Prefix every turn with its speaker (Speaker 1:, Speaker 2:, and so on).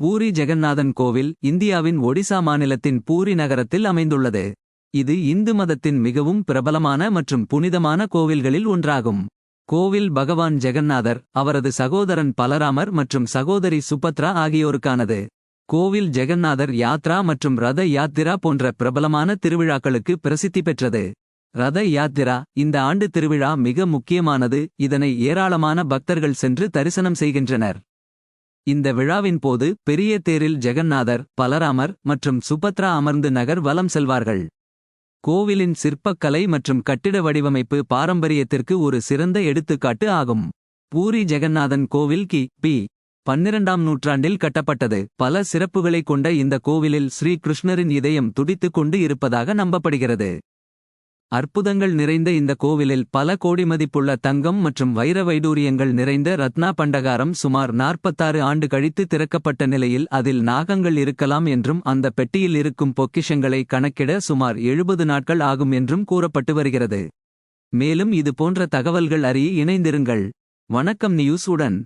Speaker 1: பூரி ஜெகந்நாதன் கோவில் இந்தியாவின் ஒடிசா மாநிலத்தின் பூரி நகரத்தில் அமைந்துள்ளது. இது இந்து மதத்தின் மிகவும் பிரபலமான மற்றும் புனிதமான கோவில்களில் ஒன்றாகும். கோவில் பகவான் ஜெகந்நாதர், அவரது சகோதரன் பலராமர் மற்றும் சகோதரி சுபத்ரா ஆகியோருக்கானது. கோவில் ஜெகந்நாதர் யாத்ரா மற்றும் ரத யாத்திரா போன்ற பிரபலமான திருவிழாக்களுக்கு பிரசித்தி பெற்றது. ரத யாத்திரா இந்த ஆண்டு திருவிழா மிக முக்கியமானது. இதனை ஏராளமான பக்தர்கள் சென்று தரிசனம் செய்கின்றனர். இந்த விழாவின் போது பெரிய தேரில் ஜெகந்நாதர், பலராமர் மற்றும் சுபத்ரா அமர்ந்து நகர் வலம் செல்வார்கள். கோவிலின் சிற்பக்கலை மற்றும் கட்டிட வடிவமைப்பு பாரம்பரியத்திற்கு ஒரு சிறந்த எடுத்துக்காட்டு ஆகும். பூரி ஜெகந்நாதன் கோவில் கி.பி. 12ஆம் நூற்றாண்டில் கட்டப்பட்டது. பல சிறப்புகளைக் கொண்ட இந்த கோவிலில் ஸ்ரீ கிருஷ்ணரின் இதயம் துடித்துக் கொண்டு இருப்பதாக நம்பப்படுகிறது. அற்புதங்கள் நிறைந்த இந்த கோவிலில் பல கோடி மதிப்புள்ள தங்கம் மற்றும் வைர வைடூரியங்கள் நிறைந்த ரத்னா பண்டகாரம் சுமார் 46 ஆண்டு கழித்து திறக்கப்பட்ட நிலையில் அதில் நாகங்கள் இருக்கலாம் என்றும் அந்த பெட்டியில் இருக்கும் பொக்கிஷங்களை கணக்கிட சுமார் 70 நாட்கள் ஆகும் என்றும் கூறப்பட்டு வருகிறது. மேலும் இது போன்ற தகவல்கள் அறிய இணைந்திருங்கள். வணக்கம் நியூஸ் உடன்.